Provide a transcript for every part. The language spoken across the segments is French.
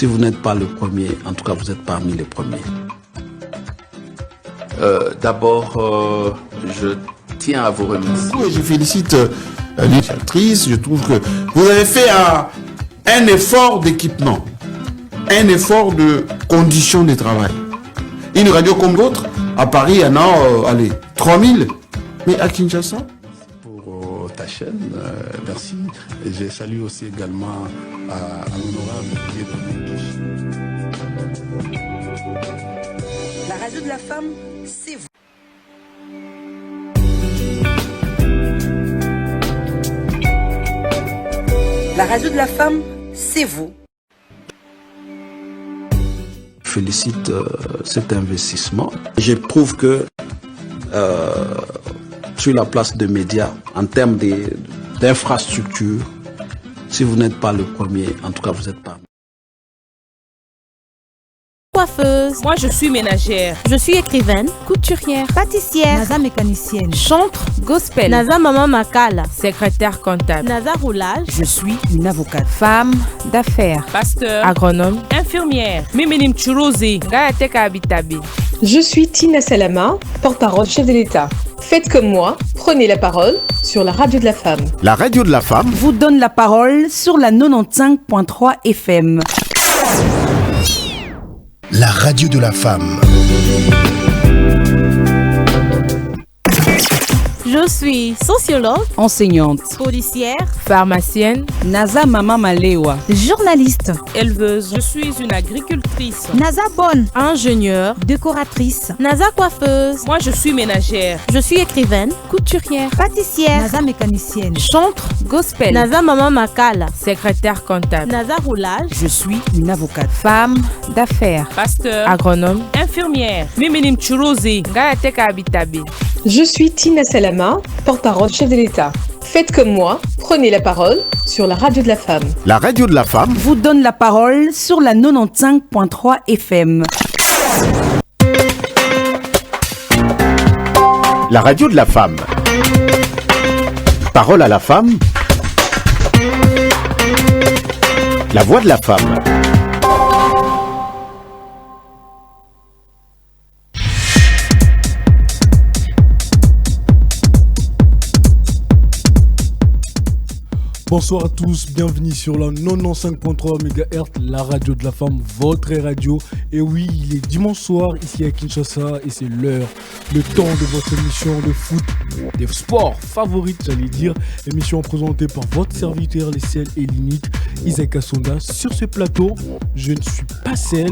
Si vous n'êtes pas le premier, en tout cas, vous êtes parmi les premiers. D'abord, je tiens à vous remercier. Je félicite l'initiatrice. Je trouve que vous avez fait un effort d'équipement, un effort de conditions de travail. Une radio comme l'autre, à Paris, il y en a, 3000. Mais à Kinshasa, Pour ta chaîne, merci. Et je salue aussi également à l'honorable Dieudonné. La radio de la femme, c'est vous. La radio de la femme, c'est vous. Je félicite cet investissement. Je trouve que sur la place de médias, en termes d'infrastructure, si vous n'êtes pas le premier, en tout cas, vous êtes pas. Coiffeuse. Moi, je suis ménagère. Je suis écrivaine. Couturière. Pâtissière. Naza mécanicienne. Chantre. Gospel. Naza maman makala. Secrétaire comptable. Naza roulage. Je suis une avocate. Femme d'affaires. Pasteur. Agronome. Infirmière. Miminim Churozi. Gayateka Abitabi. Je suis Tina Salama, porte-parole chef de l'État. Faites comme moi, prenez la parole sur la radio de la femme. La radio de la femme vous donne la parole sur la 95.3 FM. La radio de la femme. Je suis sociologue, enseignante, policière, pharmacienne, Naza Mama Malewa, journaliste, éleveuse. Je suis une agricultrice. Naza bonne, ingénieure, décoratrice, Naza coiffeuse. Moi, je suis ménagère. Je suis écrivaine, couturière, pâtissière, Naza mécanicienne, chantre, gospel, Naza maman makala, secrétaire comptable, Naza roulage. Je suis une avocate. Femme d'affaires. Pasteur. Agronome. Infirmière. Miminim Churozi. Gayateka Abitabi. Je suis Tina Salama, porte-parole chef de l'État. Faites comme moi, prenez la parole sur la radio de la femme. La radio de la femme vous donne la parole sur la 95.3 FM. La radio de la femme. Parole à la femme. La voix de la femme. Bonsoir à tous, bienvenue sur la 95.3 MHz, la radio de la femme, votre radio. Et oui, il est dimanche soir ici à Kinshasa et c'est l'heure, le temps de votre émission de foot, des sports favorites, j'allais dire. Émission présentée par votre serviteur, les seuls et l'unique, Isaac Assonda. Sur ce plateau, je ne suis pas seul,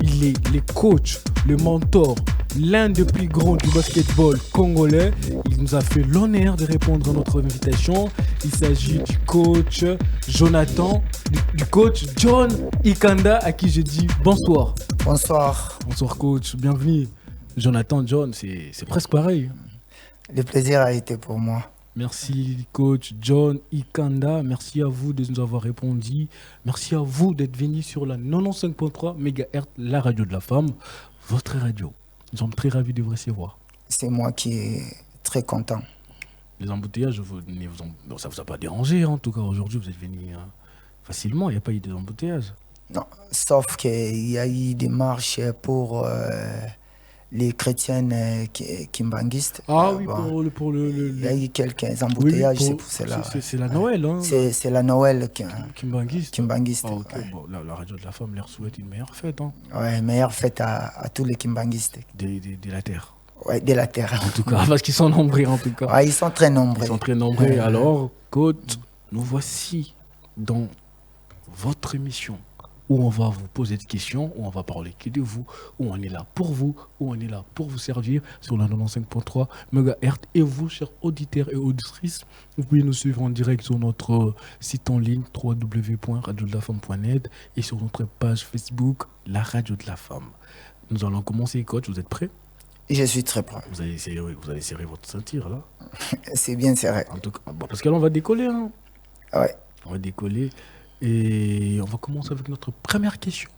il est le coach, le mentor, l'un des plus grands du basketball congolais. Il nous a fait l'honneur de répondre à notre invitation. Il s'agit du coach Jonathan, du coach John Ikanda, à qui je dis bonsoir. Bonsoir. Bonsoir coach, bienvenue. Jonathan, John, c'est presque pareil. Le plaisir a été pour moi. Merci coach John Ikanda, merci à vous de nous avoir répondu. Merci à vous d'être venu sur la 95.3 MHz, la radio de la femme, votre radio. Nous sommes très ravis de vous recevoir. C'est moi qui est très content. Les embouteillages, ça ne vous a pas dérangé, en tout cas aujourd'hui vous êtes venu facilement, il n'y a pas eu d'embouteillages. Non, sauf qu'il y a eu des marches pour les chrétiennes kimbanguistes. Ah oui, bon, pour le... Il y a eu quelques embouteillages, oui, c'est pour cela. C'est la Noël, hein. C'est la Noël kimbanguiste. Ah, okay. Ouais. Bon, la radio de la femme leur souhaite une meilleure fête. Hein. Ouais, meilleure fête à tous les kimbanguistes. De la terre. Ouais, de la terre. En tout cas, parce qu'ils sont nombreux en tout cas. Ouais, ils sont très nombreux. Ils sont très nombreux. Alors, coach, nous voici dans votre émission où on va vous poser des questions, où on va parler que de vous, où on est là pour vous, où on est là pour vous servir sur la 95.3 MHz. Et vous, chers auditeurs et auditrices, vous pouvez nous suivre en direct sur notre site en ligne www.radiodelafemme.net et sur notre page Facebook, La Radio de la Femme. Nous allons commencer, coach, vous êtes prêts? Je suis très prêt. Vous allez serrer votre ceinture là. C'est bien serré. En tout cas, parce que là on va décoller. Hein. Ouais. On va décoller et on va commencer avec notre première question.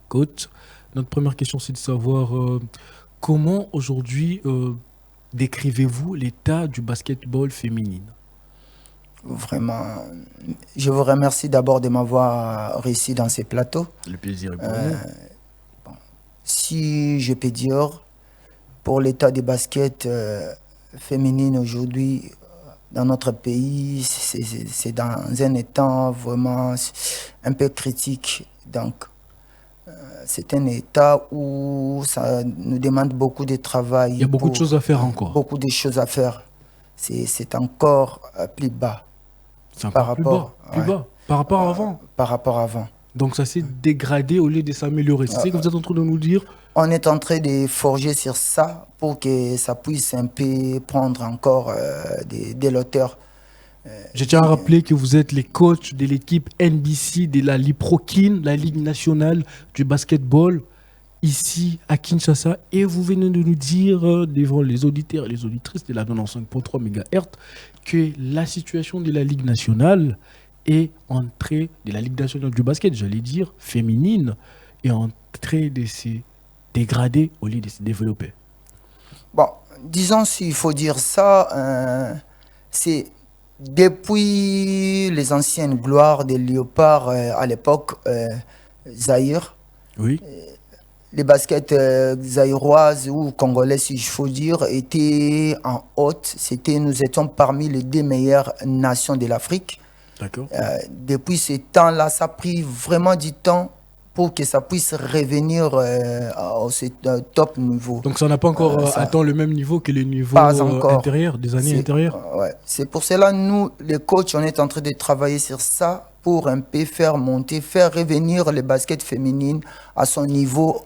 Coach, notre première question c'est de savoir comment aujourd'hui décrivez-vous l'état du basketball féminine? Vraiment, je vous remercie d'abord de m'avoir reçu dans ces plateaux. Le plaisir est pour nous. Si je peux dire, pour l'état des baskets féminines aujourd'hui dans notre pays, c'est dans un état vraiment un peu critique. Donc, c'est un état où ça nous demande beaucoup de travail. Il y a beaucoup de choses à faire encore. Beaucoup de choses à faire. C'est encore plus bas. C'est encore plus bas par rapport à avant. Par rapport à avant. Donc ça s'est dégradé au lieu de s'améliorer. C'est ce que vous êtes en train de nous dire? On est en train de forger sur ça pour que ça puisse un peu prendre encore de l'auteur. Je tiens à rappeler que vous êtes les coachs de l'équipe NBC de la Liprokin, la Ligue nationale du basketball, ici à Kinshasa. Et vous venez de nous dire devant les auditeurs et les auditrices de la 95.3 MHz que la situation de la Ligue nationale est en train, de la Ligue nationale du basket, j'allais dire, féminine, est en train de se dégrader au lieu de se développer. Bon, disons s'il faut dire ça, c'est depuis les anciennes gloires des Léopards à l'époque, Zaïre. Oui. Les baskets zaïroises ou congolais, si je faut dire, étaient en haute. Nous étions parmi les 2 meilleures nations de l'Afrique. D'accord. Depuis ce temps-là, ça a pris vraiment du temps pour que ça puisse revenir au top niveau. Donc ça n'a pas encore atteint le même niveau que les niveaux intérieurs, des années antérieures. Ouais. C'est pour cela, nous, les coachs, on est en train de travailler sur ça pour un peu faire monter, faire revenir les baskets féminines à son niveau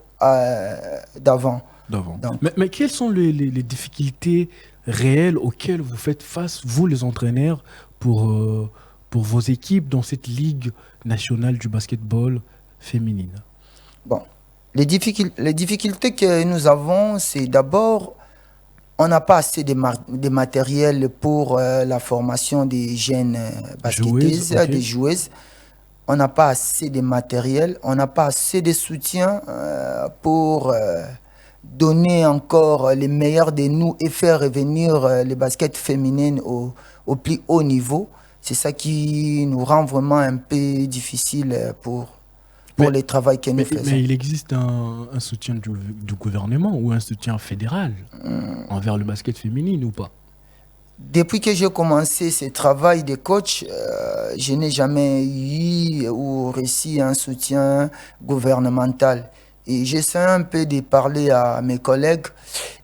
d'avant. Mais quelles sont les difficultés réelles auxquelles vous faites face, vous les entraîneurs, pour vos équipes dans cette Ligue nationale du basketball féminine? Bon, les difficultés que nous avons, c'est d'abord, on n'a pas assez de matériel pour la formation des jeunes basketteuses, des joueuses. On n'a pas assez de matériel, on n'a pas assez de soutien pour donner encore les meilleurs de nous et faire revenir les baskets féminines au plus haut niveau. C'est ça qui nous rend vraiment un peu difficile pour le travail que nous faisons. Mais il existe un soutien du gouvernement ou un soutien fédéral envers le basket féminin ou pas? Depuis que j'ai commencé ce travail de coach, je n'ai jamais eu ou reçu un soutien gouvernemental. Et j'essaie un peu de parler à mes collègues.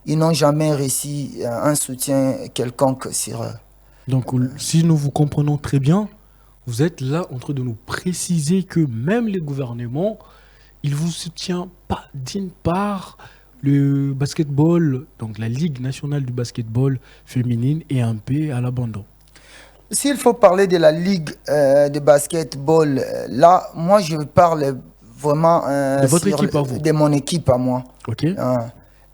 Ils n'ont jamais reçu un soutien quelconque sur eux. Donc, si nous vous comprenons très bien, vous êtes là en train de nous préciser que même les gouvernements, ils ne vous soutiennent pas d'une part. Le basketball, donc la Ligue nationale du basketball féminine, est un peu à l'abandon. S'il faut parler de la Ligue de basketball, là, moi, je parle vraiment de votre équipe à vous. De mon équipe à moi. Ok.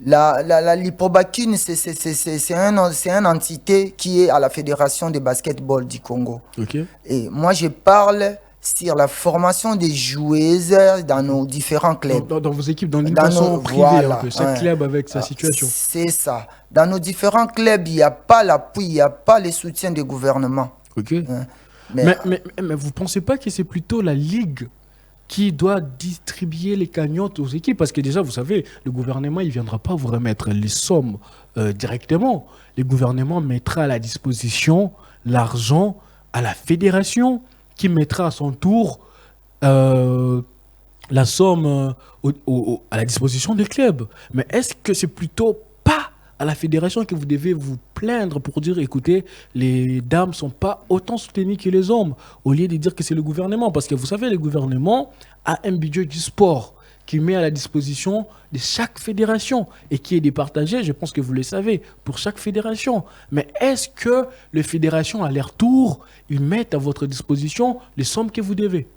La Liprobakin, c'est une entité qui est à la Fédération de basketball du Congo. Ok. Et moi, je parle sur la formation des joueuses dans nos différents clubs. Dans vos équipes, dans une façon privée, un peu. Chaque club avec sa situation. C'est ça. Dans nos différents clubs, il n'y a pas l'appui, il n'y a pas le soutien du gouvernement. Ok. Mais vous ne pensez pas que c'est plutôt la Ligue qui doit distribuer les cagnottes aux équipes? Parce que déjà, vous savez, le gouvernement, il ne viendra pas vous remettre les sommes directement. Le gouvernement mettra à la disposition l'argent à la fédération, qui mettra à son tour la somme à la disposition des clubs. Mais est-ce que c'est plutôt pas à la fédération que vous devez vous plaindre pour dire, écoutez, les dames ne sont pas autant soutenues que les hommes, au lieu de dire que c'est le gouvernement? Parce que vous savez, le gouvernement a un budget du sport qui met à la disposition de chaque fédération et qui est départagé, je pense que vous le savez, pour chaque fédération. Mais est-ce que les fédérations, à leur tour, ils mettent à votre disposition les sommes que vous devez?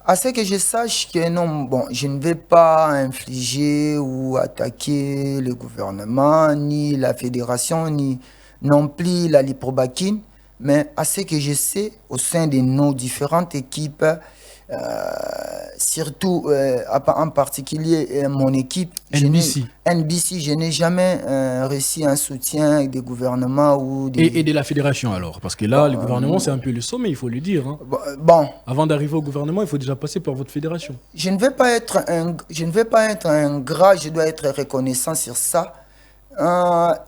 À ce que je sache que non, bon, je ne vais pas infliger ou attaquer le gouvernement, ni la fédération, ni non plus la Liprobakin, mais à ce que je sais, au sein de nos différentes équipes, surtout en particulier mon équipe. NBC. Je n'ai jamais reçu un soutien des gouvernements ou des... Et de la fédération alors? Parce que là, le gouvernement, c'est un peu le sommet, il faut le dire. Hein. Bon. Avant d'arriver au gouvernement, il faut déjà passer par votre fédération. Je ne vais pas être un gras, je dois être reconnaissant sur ça.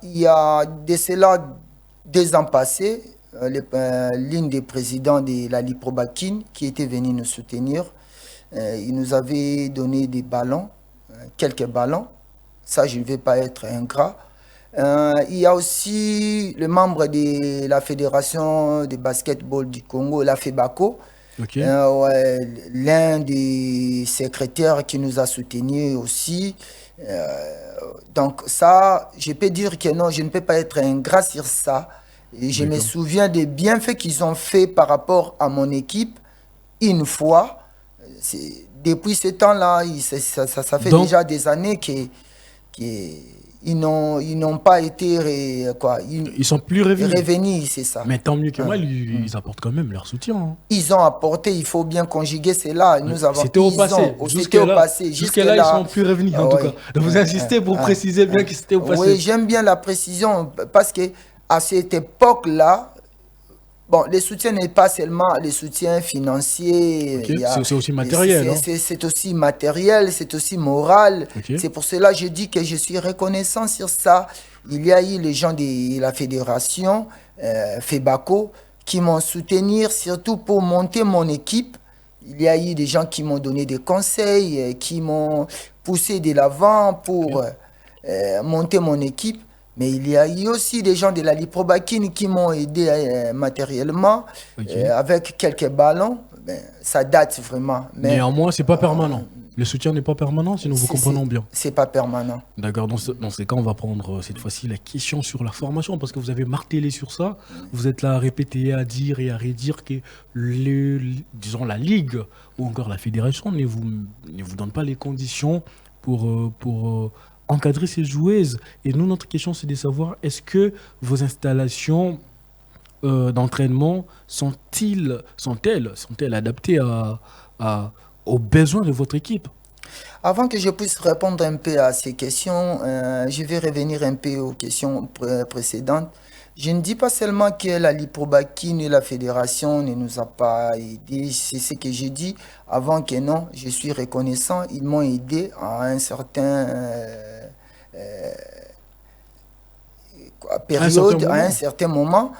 Il y a de cela 2 ans passés, l'une des présidents de la Liprobakine qui était venu nous soutenir, il nous avait donné des ballons, quelques ballons. Ça, je ne vais pas être ingrat. Il y a aussi le membre de la Fédération de basketball du Congo, la FEBACO, l'un des secrétaires qui nous a soutenus aussi. Donc ça, je peux dire que non, je ne peux pas être ingrat sur ça. Et je me souviens des bienfaits qu'ils ont fait par rapport à mon équipe une fois. Depuis ce temps-là, ça fait déjà des années qu'ils n'ont pas été... Ils sont plus revenus, c'est ça. Mais tant mieux que mal, ils apportent quand même leur soutien. Hein. Ils ont apporté, il faut bien conjuguer cela. C'était au passé. Jusqu'à là, ils sont plus revenus en tout cas. Donc vous insistez pour préciser bien que c'était au passé. Oui, j'aime bien la précision parce que à cette époque-là, bon, le soutien n'est pas seulement le soutien financier. C'est aussi matériel. C'est aussi matériel, c'est aussi moral. C'est pour cela que je dis que je suis reconnaissant sur ça. Il y a eu les gens de la fédération, FEBACO, qui m'ont soutenu surtout pour monter mon équipe. Il y a eu des gens qui m'ont donné des conseils, qui m'ont poussé de l'avant pour monter mon équipe. Mais il y a eu aussi des gens de la Liprobakine qui m'ont aidé matériellement avec quelques ballons. Ça date vraiment. Néanmoins, ce n'est pas permanent. Le soutien n'est pas permanent, si nous vous comprenons bien. C'est pas permanent. D'accord, dans ces cas, on va prendre cette fois-ci la question sur la formation, parce que vous avez martelé sur ça. Vous êtes là à répéter, à dire et à redire que disons, la Ligue ou encore la Fédération ne vous donne pas les conditions pour encadrer ces joueuses. Et nous, notre question, c'est de savoir, est-ce que vos installations d'entraînement sont-elles adaptées aux besoins de votre équipe? Avant que je puisse répondre un peu à ces questions, je vais revenir un peu aux questions précédentes. Je ne dis pas seulement que la Liprobakine et la fédération ne nous a pas aidés, c'est ce que j'ai dit avant que non, je suis reconnaissant, ils m'ont aidé à un certain période, à un certain moment,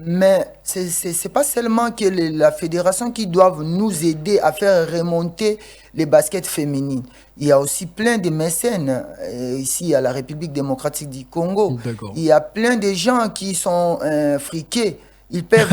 mais c'est pas seulement que la fédération qui doit nous aider à faire remonter les baskets féminines. Il y a aussi plein de mécènes ici à la République démocratique du Congo. Il y a plein de gens qui sont friqués. Ils peuvent...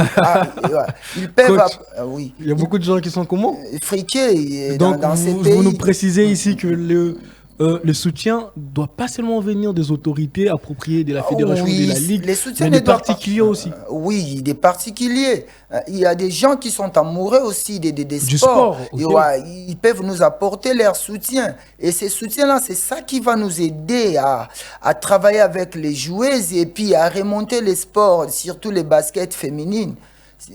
oui. Il y a beaucoup de gens qui sont comment? Friqués dans ces pays. Vous nous précisez ici que le soutien ne doit pas seulement venir des autorités appropriées de la fédération ou de la Ligue, mais des particuliers aussi. Oui, des particuliers. Il y a des gens qui sont amoureux aussi des sports. Ils peuvent nous apporter leur soutien. Et ce soutien-là, c'est ça qui va nous aider à travailler avec les joueuses et puis à remonter les sports, surtout les baskets féminines.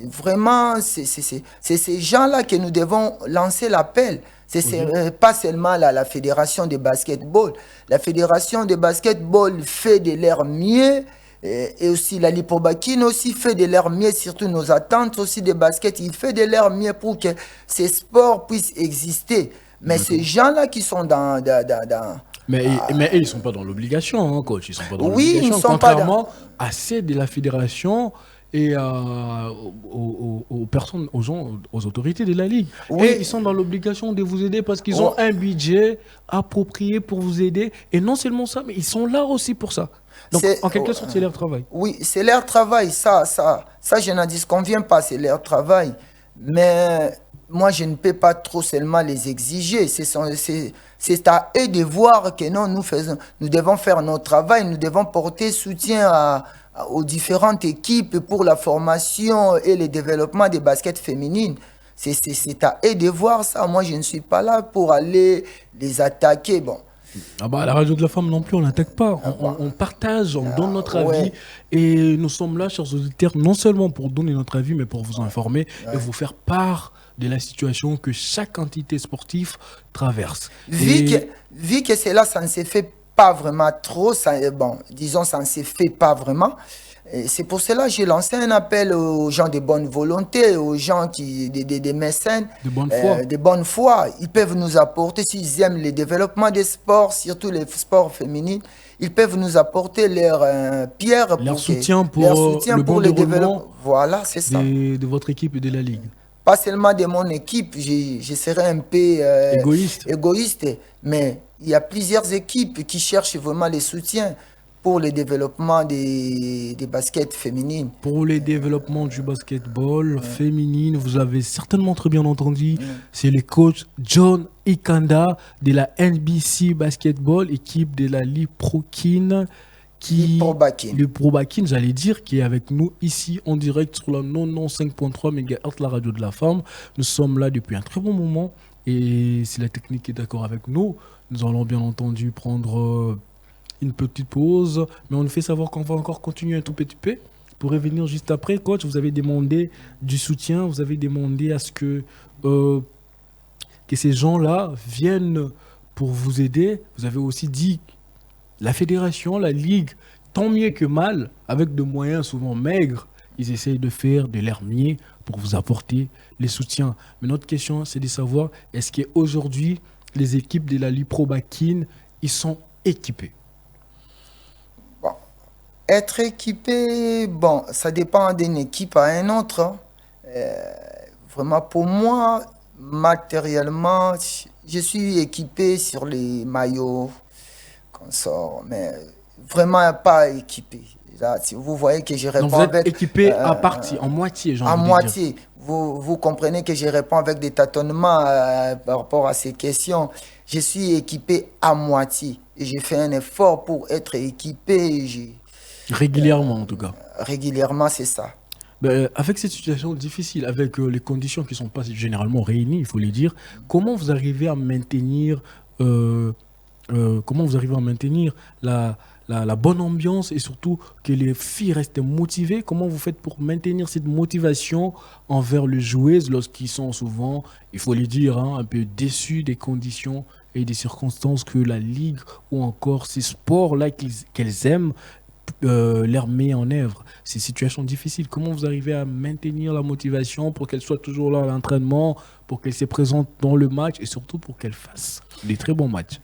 Vraiment, c'est ces gens-là que nous devons lancer l'appel. C'est pas seulement la fédération de basketball. La fédération de basketball fait de leur mieux. Et aussi la Liprobakine aussi fait de leur mieux, surtout nos attentes aussi de basket. Il fait de leur mieux pour que ces sports puissent exister. Mais ces gens-là qui sont dans mais ils ne sont pas dans l'obligation, hein, coach. Ils sont pas dans l'obligation. Contrairement à ceux de la fédération et aux personnes, aux autorités de la Ligue. Et ils sont dans l'obligation de vous aider parce qu'ils ont un budget approprié pour vous aider. Et non seulement ça, mais ils sont là aussi pour ça. Donc, en quelque sorte, c'est leur travail. Oui, c'est leur travail. Ça, je n'en disconviens pas, c'est leur travail. Mais moi, je ne peux pas trop seulement les exiger. C'est à eux de voir que non, nous devons faire notre travail, nous devons porter soutien aux différentes équipes pour la formation et le développement des baskets féminines. C'est à eux de voir ça. Moi, je ne suis pas là pour aller les attaquer. Bon. À la radio de la femme non plus, on n'attaque pas. On partage, on donne notre avis. Et nous sommes là, chers auditeurs, non seulement pour donner notre avis, mais pour vous informer et vous faire part de la situation que chaque entité sportive traverse. Vu que cela, ça ne s'est fait pas vraiment trop, ça ne s'est fait pas vraiment. Et c'est pour cela que j'ai lancé un appel aux gens de bonne volonté, aux gens des mécènes, de bonne foi. Ils peuvent nous apporter, s'ils aiment le développement des sports, surtout les sports féminins, ils peuvent nous apporter leur pierre, leur soutien pour le développement. Voilà, c'est ça. De votre équipe et de la Ligue. Pas seulement de mon équipe, je serais un peu égoïste, mais il y a plusieurs équipes qui cherchent vraiment les soutiens pour le développement des baskets féminines. Pour le développement du basketball féminine, vous avez certainement très bien entendu, c'est le coach John Ikanda de la NBC Basketball, équipe de la Ligue Prokin. Le Probakin, j'allais dire, qui est avec nous ici en direct sur la 95.3 MHz, la radio de la femme. Nous sommes là depuis un très bon moment et si la technique est d'accord avec nous, nous allons bien entendu prendre une petite pause, mais on nous fait savoir qu'on va encore continuer un tout petit peu pour revenir juste après. Coach, vous avez demandé du soutien, vous avez demandé à ce que ces gens-là viennent pour vous aider. Vous avez aussi dit la fédération, la ligue, tant mieux que mal, avec de moyens souvent maigres, ils essayent de faire de leur mieux pour vous apporter les soutiens. Mais notre question, c'est de savoir, est-ce qu'aujourd'hui, les équipes de la Ligue Probakin, ils sont équipés? Être équipé, ça dépend d'une équipe à une autre. Vraiment, pour moi, matériellement, je suis équipé sur les maillots qu'on sort, mais vraiment pas équipé. Là, si vous voyez que je réponds donc vous êtes équipé à partie, en moitié, en moitié. Vous comprenez que je réponds avec des tâtonnements par rapport à ces questions. Je suis équipé à moitié et j'ai fait un effort pour être équipé. Régulièrement, en tout cas. Régulièrement, c'est ça. Avec cette situation difficile, avec les conditions qui ne sont pas généralement réunies, il faut le dire, comment vous arrivez à maintenir, la bonne ambiance et surtout que les filles restent motivées? Comment vous faites pour maintenir cette motivation envers les joueuses lorsqu'ils sont souvent, il faut le dire, un peu déçus des conditions et des circonstances que la Ligue ou encore ces sports-là qu'elles aiment leur met en œuvre? Ces situations difficiles, comment vous arrivez à maintenir la motivation pour qu'elles soient toujours là à l'entraînement, pour qu'elles se présentent dans le match et surtout pour qu'elles fassent des très bons matchs?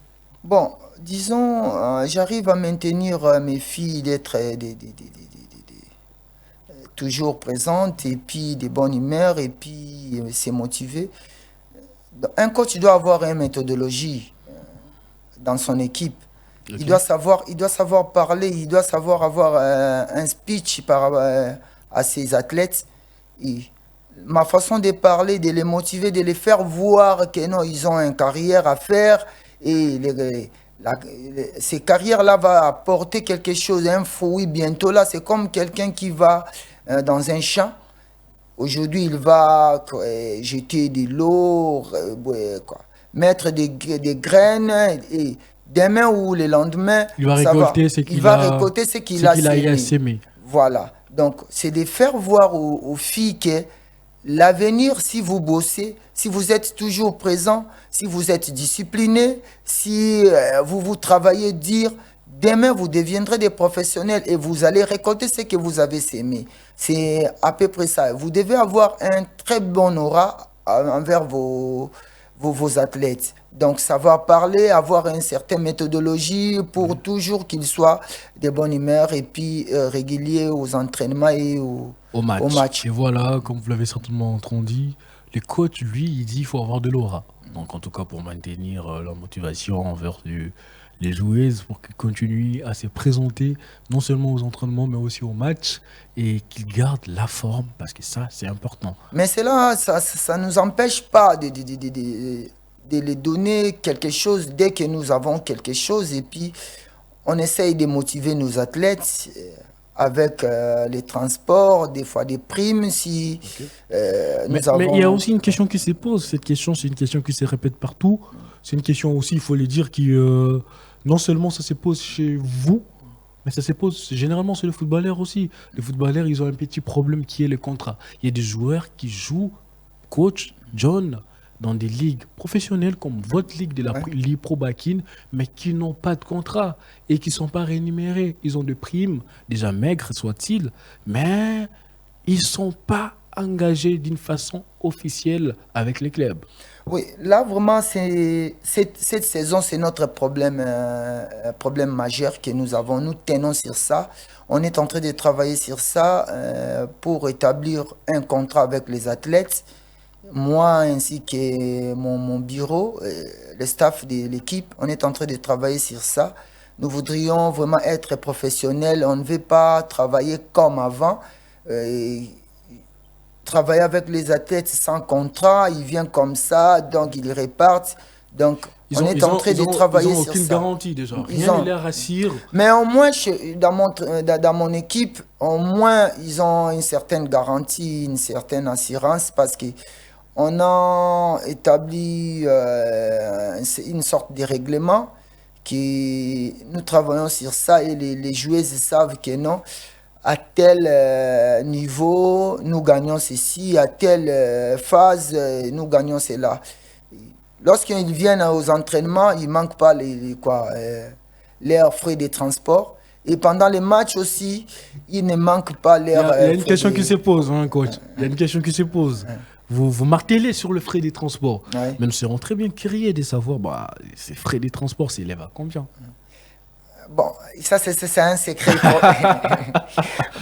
Disons, j'arrive à maintenir mes filles d'être toujours présentes et puis de bonne humeur et puis se motiver. Un coach doit avoir une méthodologie dans son équipe. Okay. Il doit savoir parler, il doit savoir avoir un speech à ses athlètes. Et ma façon de parler, de les motiver, de les faire voir que non, ils ont une carrière à faire et ces carrières-là vont apporter quelque chose, un fruit bientôt. Là, c'est comme quelqu'un qui va dans un champ. Aujourd'hui, il va jeter de l'eau, mettre des graines et demain ou le lendemain, il va récolter ce qu'il a sémé. Voilà. Donc, c'est de faire voir aux filles que l'avenir, si vous bossez, si vous êtes toujours présent, si vous êtes discipliné, si vous travaillez dur, demain, vous deviendrez des professionnels et vous allez récolter ce que vous avez sémé. C'est à peu près ça. Vous devez avoir un très bon aura envers vos athlètes. Donc, savoir parler, avoir une certaine méthodologie pour toujours qu'ils soient de bonne humeur et puis réguliers aux entraînements et au match. Et voilà, comme vous l'avez certainement entendu, le coach, lui, il dit qu'il faut avoir de l'aura. Donc, en tout cas, pour maintenir la motivation envers les joueuses, pour qu'ils continuent à se présenter, non seulement aux entraînements, mais aussi aux matchs, et qu'ils gardent la forme, parce que ça, c'est important. Mais cela, ça ne nous empêche pas de les donner quelque chose dès que nous avons quelque chose, et puis on essaye de motiver nos athlètes avec les transports, des fois des primes. Si, mais il y a aussi une question qui se pose. Cette question, c'est une question qui se répète partout. C'est une question aussi, il faut le dire, qui non seulement ça se pose chez vous, mais ça se pose généralement chez les footballeurs aussi. Les footballeurs, ils ont un petit problème qui est le contrat. Il y a des joueurs qui jouent coachs, John, dans des ligues professionnelles comme votre ligue de la Ligue Pro Bakin, mais qui n'ont pas de contrat et qui ne sont pas rémunérés. Ils ont des primes, déjà maigres soit-il, mais ils ne sont pas engagés d'une façon officielle avec les clubs. Oui, là vraiment, cette saison, c'est notre problème majeur que nous avons. Nous tenons sur ça. On est en train de travailler sur ça pour établir un contrat avec les athlètes. Moi ainsi que mon bureau, le staff de l'équipe, on est en train de travailler sur ça. Nous voudrions vraiment être professionnels. On ne veut pas travailler comme avant. Travailler avec les athlètes sans contrat, ils viennent comme ça, donc ils repartent. Donc on est en train de travailler sur ça. Ils n'ont aucune garantie déjà. Rien ne les rassure. Mais au moins, dans mon équipe, au moins, ils ont une certaine garantie, une certaine assurance parce que on a établi une sorte de règlement qui nous travaillons sur ça et les joueuses savent que non, à tel niveau, nous gagnons ceci, à telle phase, nous gagnons cela. Lorsqu'ils viennent aux entraînements, il ne manque pas leurs frais de transport. Et pendant les matchs aussi, il ne manque pas leurs... Il y a une question qui se pose, hein, coach. Il y a une question qui se pose. Vous martelez sur le frais des transports. Mais nous serons très bien curieux de savoir, ces frais des transports s'élèvent à combien? Bon, ça c'est un secret.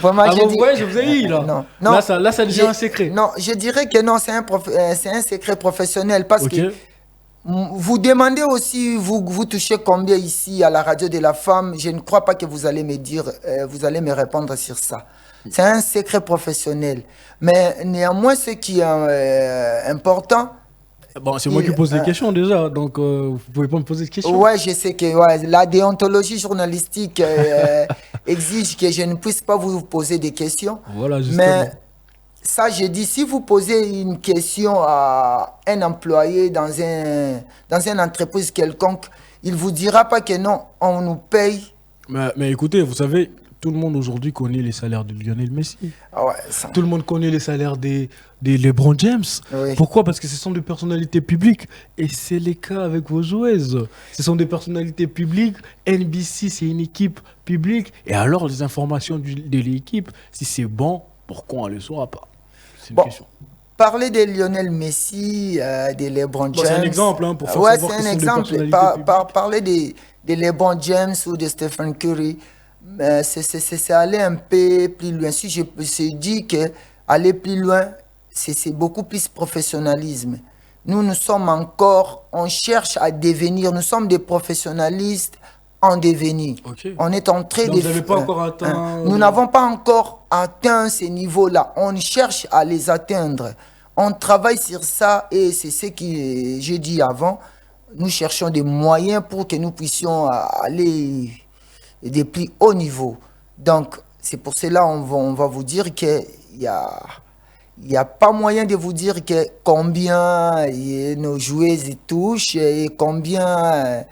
Vraiment, je vous ai dit là. Non, là, ça devient un secret. Non, je dirais que non, c'est un secret professionnel parce que vous demandez aussi, vous touchez combien ici à la radio de la femme. Je ne crois pas que vous allez me dire, vous allez me répondre sur ça. C'est un secret professionnel. Mais néanmoins, ce qui est important... Bon, c'est moi qui pose les questions déjà, donc vous ne pouvez pas me poser de questions. Ouais, je sais que la déontologie journalistique exige que je ne puisse pas vous poser des questions. Voilà, justement. Mais ça, je dis, si vous posez une question à un employé dans une entreprise quelconque, il ne vous dira pas que non, on nous paye. Mais écoutez, vous savez... Tout le monde aujourd'hui connaît les salaires de Lionel Messi. Tout le monde connaît les salaires des LeBron James. Oui. Pourquoi? Parce que ce sont des personnalités publiques. Et c'est le cas avec vos joueuses. Ce sont des personnalités publiques. NBC, c'est une équipe publique. Et alors, les informations de l'équipe, si c'est bon, pourquoi on ne le saura pas? C'est une question. Parler de Lionel Messi, de LeBron James... C'est un exemple, hein, pour faire savoir que c'est un exemple. Parler de LeBron James ou de Stephen Curry... c'est aller un peu plus loin. Si je me suis dit qu'aller plus loin, c'est beaucoup plus professionnalisme. Nous sommes encore, on cherche à devenir, nous sommes des professionnalistes en devenir. On est en train de... Vous n'avez pas encore atteint... Nous n'avons pas encore atteint ces niveaux-là. On cherche à les atteindre. On travaille sur ça et c'est ce que j'ai dit avant. Nous cherchons des moyens pour que nous puissions aller... des plus hauts niveaux. Donc, c'est pour cela on va vous dire qu'il n'y a pas moyen de vous dire que combien nos joueuses touchent et combien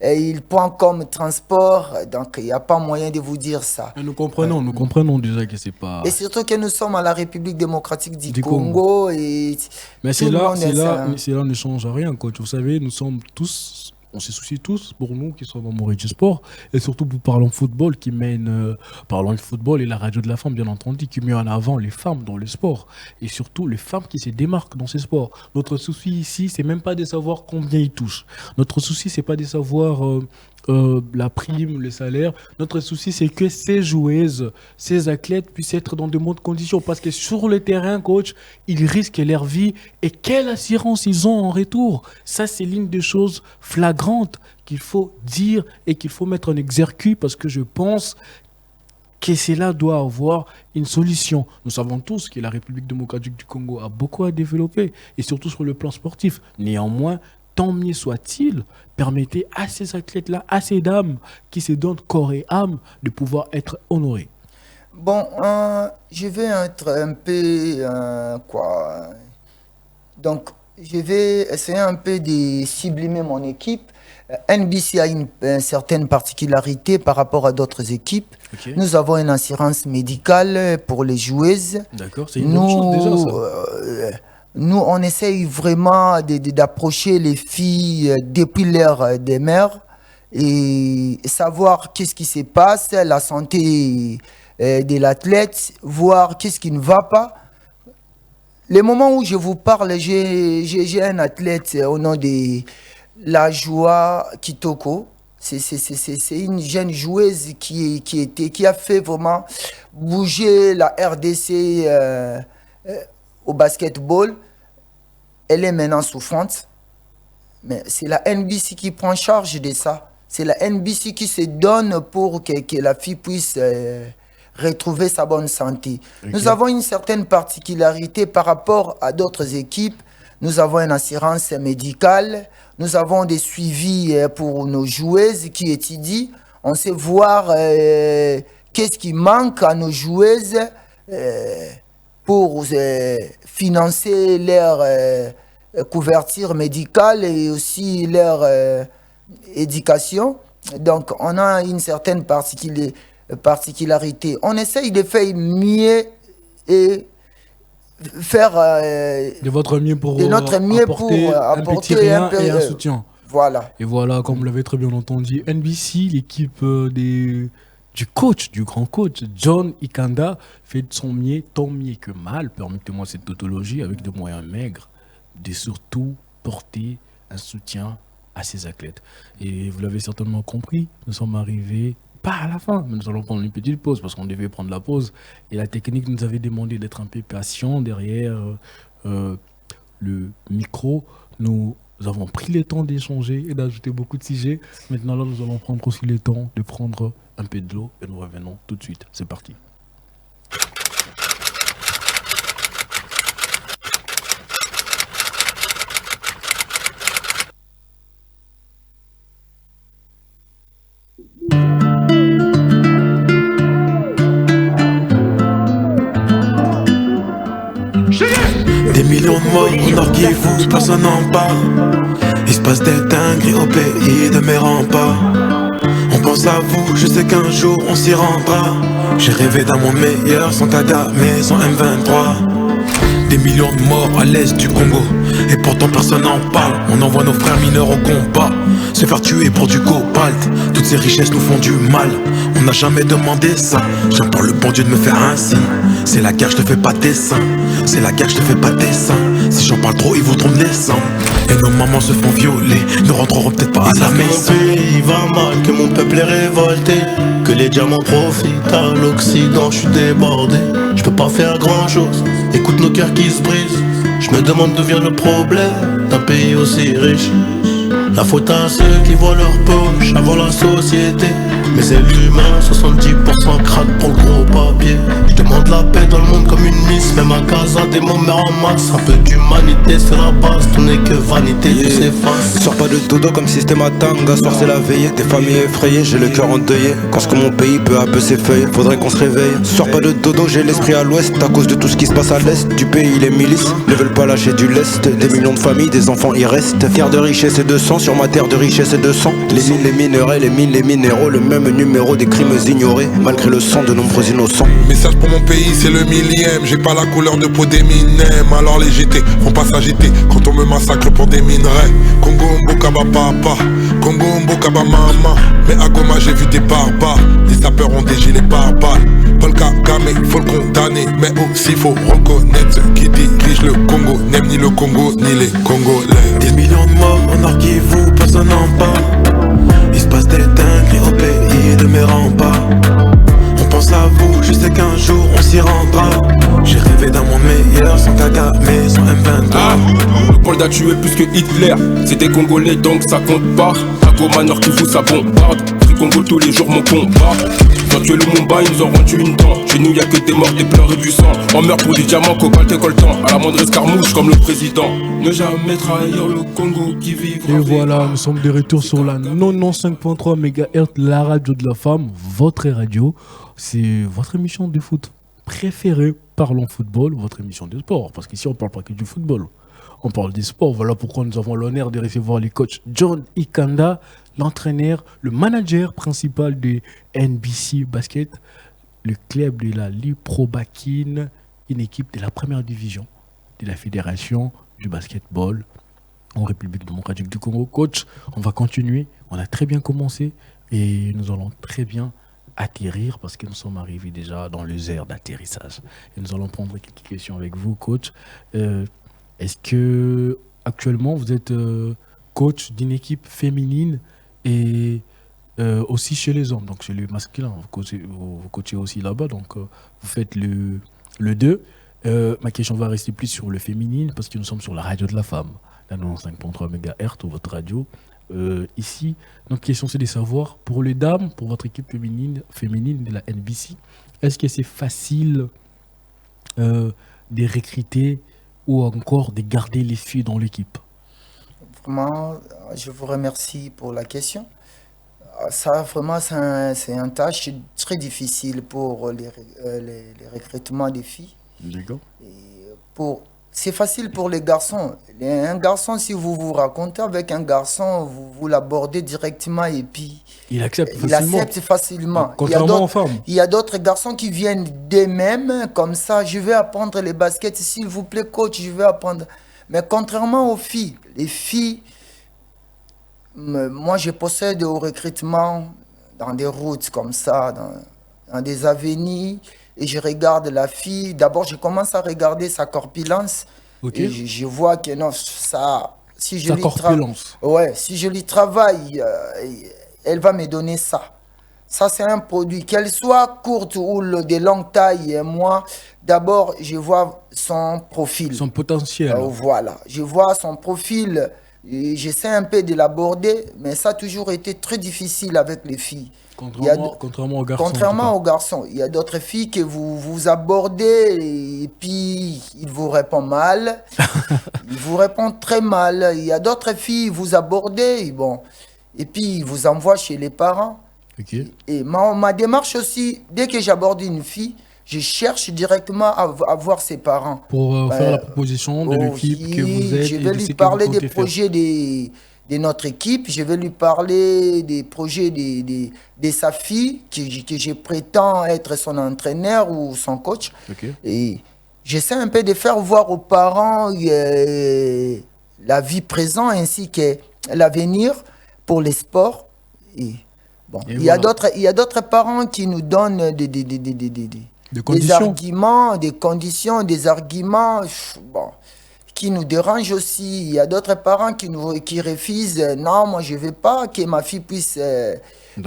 ils prennent comme transport. Donc, il n'y a pas moyen de vous dire ça. Mais nous comprenons déjà que c'est pas... Et surtout que nous sommes à la République démocratique du Congo. Mais c'est là ne change rien, coach. Vous savez, nous sommes tous... On se soucie tous, pour nous qui sommes amoureux du sport, et surtout pour Parlons Football, qui mène, Parlons de Football et la radio de la femme, bien entendu, qui met en avant les femmes dans le sport, et surtout les femmes qui se démarquent dans ce sport. Notre souci ici, c'est même pas de savoir combien ils touchent. Notre souci, c'est pas de savoir la prime, le salaire. Notre souci, c'est que ces joueuses, ces athlètes puissent être dans de bonnes conditions, parce que sur le terrain, coach, ils risquent leur vie, et quelle assurance ils ont en retour. Ça, c'est l'une des choses flagrantes qu'il faut dire et qu'il faut mettre en exergue, parce que je pense que cela doit avoir une solution. Nous savons tous que la République démocratique du Congo a beaucoup à développer, et surtout sur le plan sportif. Néanmoins, tant mieux soit-il, permettez à ces athlètes-là, à ces dames qui se donnent corps et âme, de pouvoir être honorés. Bon, je vais être un peu... Donc, je vais essayer un peu de sublimer mon équipe. NBC a une certaine particularité par rapport à d'autres équipes. Nous avons une assurance médicale pour les joueuses. D'accord, c'est une bonne chose déjà, ça. Nous, on essaye vraiment d'approcher les filles depuis l'ère des mères et savoir qu'est-ce qui se passe, la santé de l'athlète, voir qu'est-ce qui ne va pas. Les moments où je vous parle, j'ai un athlète au nom de la Joie Kitoko. C'est une jeune joueuse qui a fait vraiment bouger la RDC au basketball. Elle est maintenant souffrante. Mais c'est la NBC qui prend charge de ça. C'est la NBC qui se donne pour que la fille puisse retrouver sa bonne santé. Okay. Nous avons une certaine particularité par rapport à d'autres équipes. Nous avons une assurance médicale. Nous avons des suivis pour nos joueuses qui étudient. On sait voir qu'est-ce qui manque à nos joueuses pour financer leur couverture médicale et aussi leur éducation. Donc, on a une certaine particularité. On essaye de faire mieux et faire de votre mieux pour de notre mieux apporter pour apporter rien et un soutien. Voilà. Et voilà, comme vous l'avez très bien entendu, NBC, l'équipe du coach, du grand coach, John Ikanda, fait de son mieux, tant mieux que mal, permettez-moi cette tautologie, avec des moyens maigres, de surtout porter un soutien à ses athlètes. Et vous l'avez certainement compris, nous sommes arrivés pas à la fin, mais nous allons prendre une petite pause parce qu'on devait prendre la pause. Et la technique nous avait demandé d'être un peu patient derrière le micro. Nous avons pris le temps d'échanger et d'ajouter beaucoup de sujets. Maintenant, là, nous allons prendre aussi le temps de prendre un peu de l'eau et nous revenons tout de suite. C'est parti. Des millions de morts au nord qui vous, personne n'en parle. Il se passe des dingueries au pays de mes remparts. On pense à vous, je sais qu'un jour on s'y rendra. J'ai rêvé d'un monde meilleur, sans Kagame, sans M23. Des millions de morts à l'est du Congo, et pourtant personne n'en parle. On envoie nos frères mineurs au combat, se faire tuer pour du cobalt. Toutes ces richesses nous font du mal, on n'a jamais demandé ça. J'implore le bon Dieu de me faire un signe. C'est la guerre, je te fais pas dessin. C'est la guerre, je te fais pas dessin. Si j'en parle trop, ils voudront me descendre. Et nos mamans se font violer, nous rentrerons peut-être pas à la maison. Mon pays va mal, que mon peuple est révolté, que les diamants profitent à l'Occident, je suis débordé. Je peux pas faire grand chose, écoute nos cœurs qui se brisent. Je me demande d'où vient le problème d'un pays aussi riche. La faute à ceux qui voient leur poche avant la société. Mais c'est l'humain, 70% craque pour le gros papier. Je demande la paix dans le monde comme une miss. Même à Casa, des mots mères en masse. Un peu d'humanité, c'est la base. Tout n'est que vanité, tout s'efface. Sors pas de dodo comme système à tanga. Soir c'est la veillée, des familles effrayées. J'ai le cœur endeuillé, quand que mon pays peu à peu s'effeuille. Faudrait qu'on se réveille. Sors pas de dodo, j'ai l'esprit à l'ouest. À cause de tout ce qui se passe à l'est du pays, les milices ne veulent pas lâcher du lest. Des millions de familles, des enfants y restent. Fiers de richesse et de sang, sur ma terre de richesse et de sang. Les mines, les minerais, les mines, les minéraux. Le même numéro des crimes ignorés, malgré le sang de nombreux innocents. Message pour mon pays, c'est le millième. J'ai pas la couleur de peau d'Eminem. Alors les GT vont pas s'agiter quand on me massacre pour des minerais. Congo Mbokaba papa, Congo Mbokaba mama. Mais à Goma j'ai vu des barbares. Les sapeurs ont des gilets pare-balles. Paul Kagame, faut le condamner. Mais aussi faut reconnaître ceux qui dirigent le Congo. N'aiment ni le Congo ni les Congolais. Des millions de morts au nord qui vous, personne n'en parle. Il se passe des dingueries au pays de mes remparts. On pense à vous, je sais qu'un jour on s'y rendra. J'ai rêvé d'un monde meilleur, sans Kagame, sans M23. Le Polda tué plus que Hitler. C'est des Congolais donc ça compte pas. À Goma Nord qui vous ça bombarde. Free Congo tous les jours mon combat. Quand tu es le Mumbai, ils nous ont rendu une dent. Chez nous y'a que des morts, des pleurs et du sang. On meurt pour du diamant, cobalt et coltan. À la moindre escarmouche comme le président. Ne jamais trahir le Congo qui vivra. Et voilà, nous sommes de retour sur la 95.3 MHz, la radio de la femme, votre radio. C'est votre émission de foot préférée. Parlons football, votre émission de sport. Parce qu'ici on parle pas que du football. On parle des sports. Voilà pourquoi nous avons l'honneur de recevoir les coachs John Ikanda, l'entraîneur, le manager principal de NBC Basket, le club de la Ligue Pro Bakin, une équipe de la première division de la Fédération du basketball en République démocratique du Congo. Coach, on va continuer. On a très bien commencé et nous allons très bien atterrir parce que nous sommes arrivés déjà dans les aires d'atterrissage. Et nous allons prendre quelques questions avec vous, coach. Est-ce que actuellement vous êtes coach d'une équipe féminine et aussi chez les hommes, donc chez les masculins, vous coachez aussi là-bas, donc vous faites le 2. Ma question va rester plus sur le féminin parce que nous sommes sur la radio de la femme, la 95.3 MHz ou votre radio. Ici, notre question c'est de savoir pour les dames, pour votre équipe féminine de la NBC, est-ce que c'est facile de recruter ou encore de garder les filles dans l'équipe? Vraiment, je vous remercie pour la question. Ça, vraiment, c'est une tâche très difficile pour les recrutements des filles. D'accord. C'est facile pour les garçons. Un garçon, si vous vous racontez avec un garçon, vous l'abordez directement et puis il accepte facilement. Contrairement aux femmes. Il y a d'autres garçons qui viennent d'eux-mêmes, comme ça, je vais apprendre les baskets, s'il vous plaît, coach, je vais apprendre. Mais contrairement aux filles, les filles, moi, je possède au recrutement dans des routes comme ça, dans des avenues, et je regarde la fille. D'abord, je commence à regarder sa corpulence. Okay. Et je vois que non, ça... Si je sa corpulence. Si je lui travaille, elle va me donner ça. Ça, c'est un produit. Qu'elle soit courte ou de longue taille, moi, d'abord, je vois son profil. Son potentiel. Voilà. Je vois son profil. J'essaie un peu de l'aborder, mais ça a toujours été très difficile avec les filles. Contrairement aux garçons. Contrairement aux garçons. Il y a d'autres filles que vous abordez et puis ils vous répondent mal. Ils vous répondent très mal. Il y a d'autres filles, vous abordez, et puis ils vous envoient chez les parents. Okay. Et ma démarche aussi, dès que j'aborde une fille, je cherche directement à voir ses parents. Pour faire la proposition de l'équipe que vous êtes. Je vais lui parler des projets de notre équipe. Je vais lui parler des projets de sa fille, que je prétends être son entraîneur ou son coach. Okay. Et j'essaie un peu de faire voir aux parents la vie présente ainsi que l'avenir pour les sports. Et il y a d'autres parents qui nous donnent des arguments, des conditions, des arguments qui nous dérangent aussi. Il y a d'autres parents qui refusent. Non, moi je ne veux pas que ma fille puisse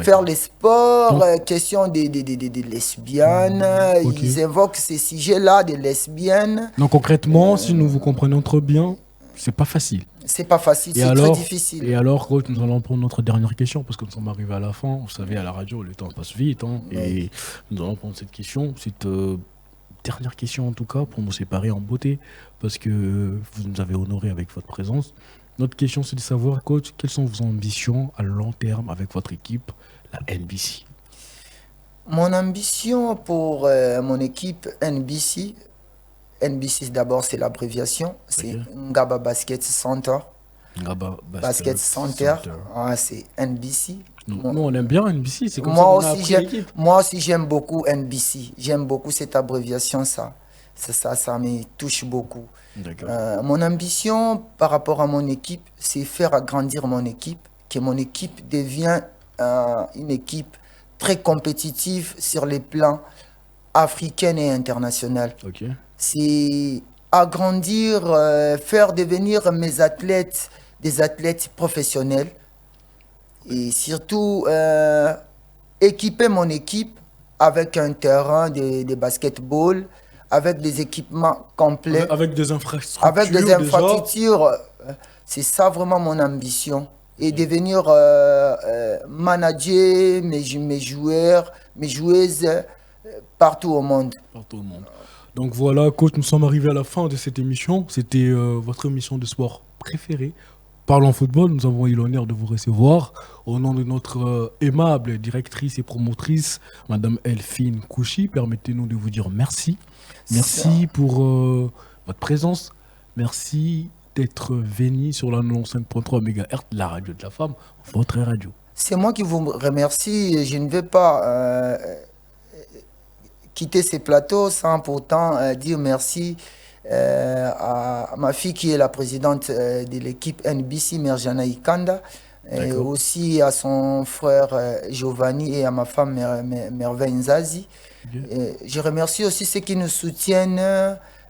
faire les sports. Question des lesbiennes. Okay. Ils invoquent ces sujets-là des lesbiennes. Donc concrètement, si nous vous comprenons trop bien, c'est pas facile. C'est pas facile, c'est très difficile. Et alors, coach, nous allons prendre notre dernière question parce que nous sommes arrivés à la fin. Vous savez, à la radio, le temps passe vite. Et nous allons prendre cette question, cette dernière question en tout cas, pour nous séparer en beauté parce que vous nous avez honorés avec votre présence. Notre question, c'est de savoir, coach, quelles sont vos ambitions à long terme avec votre équipe, la NBC? Mon ambition pour mon équipe NBC, d'abord, c'est l'abréviation. C'est Ngaba Basket Center. Ngaba Basket Center. C'est NBC. Nous, on aime bien NBC. C'est comme moi ça qu'on a appris l'équipe. Moi aussi, j'aime beaucoup NBC. J'aime beaucoup cette abréviation. Ça me touche beaucoup. Mon ambition par rapport à mon équipe, c'est faire agrandir mon équipe. Que mon équipe devienne une équipe très compétitive sur les plans africains et internationaux. Okay. C'est agrandir, faire devenir mes athlètes des athlètes professionnels et surtout équiper mon équipe avec un terrain de basketball, avec des équipements complets. Avec des infrastructures. Avec des infrastructures. C'est ça vraiment mon ambition. Et devenir manager mes joueurs, mes joueuses partout au monde. Partout au monde. Donc voilà, coach, nous sommes arrivés à la fin de cette émission. C'était votre émission de sport préférée. Parlons football, nous avons eu l'honneur de vous recevoir. Au nom de notre aimable directrice et promotrice, Madame Elfine Kouchi, permettez-nous de vous dire merci. Merci pour votre présence. Merci d'être venu sur la 95.3 MHz, la radio de la femme, votre radio. C'est moi qui vous remercie. Je ne vais pas quitter ces plateaux sans pourtant dire merci à ma fille qui est la présidente de l'équipe NBC, Merjana Ikanda, et aussi à son frère Giovanni et à ma femme Merveille Nzazi. Je remercie aussi ceux qui nous soutiennent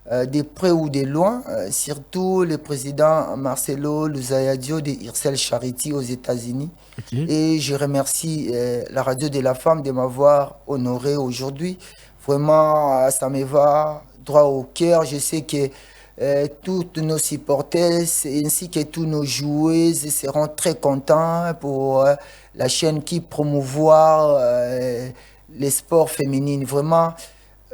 de près ou de loin, surtout le président Marcelo Luzayadio de Irsel Charity aux États-Unis. Et je remercie la Radio de la Femme de m'avoir honoré aujourd'hui. Vraiment, ça me va droit au cœur. Je sais que tous nos supporters ainsi que tous nos joueuses seront très contents pour la chaîne qui promouvoir les sports féminins. Vraiment,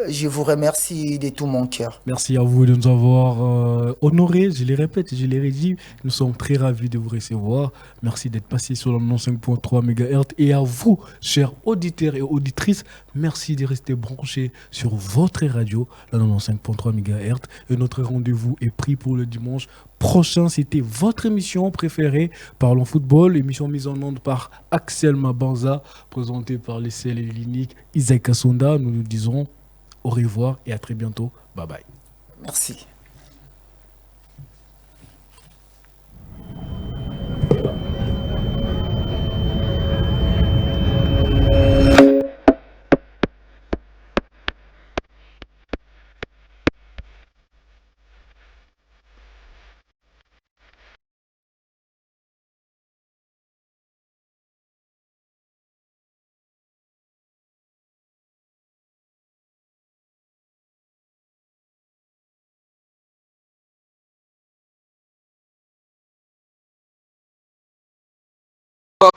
je vous remercie de tout mon cœur. Merci à vous de nous avoir honorés. Je les répète, je les redis. Nous sommes très ravis de vous recevoir. Merci d'être passé sur le 95.3 MHz. Et à vous, chers auditeurs et auditrices, merci de rester branchés sur votre radio, la 95.3 MHz. Et notre rendez-vous est pris pour le dimanche prochain. C'était votre émission préférée, Parlons Football, émission mise en onde par Axel Mabanza, présentée par les Cell et l'Unique Isaac Assonda. Nous nous disons au revoir et à très bientôt. Bye bye. Merci.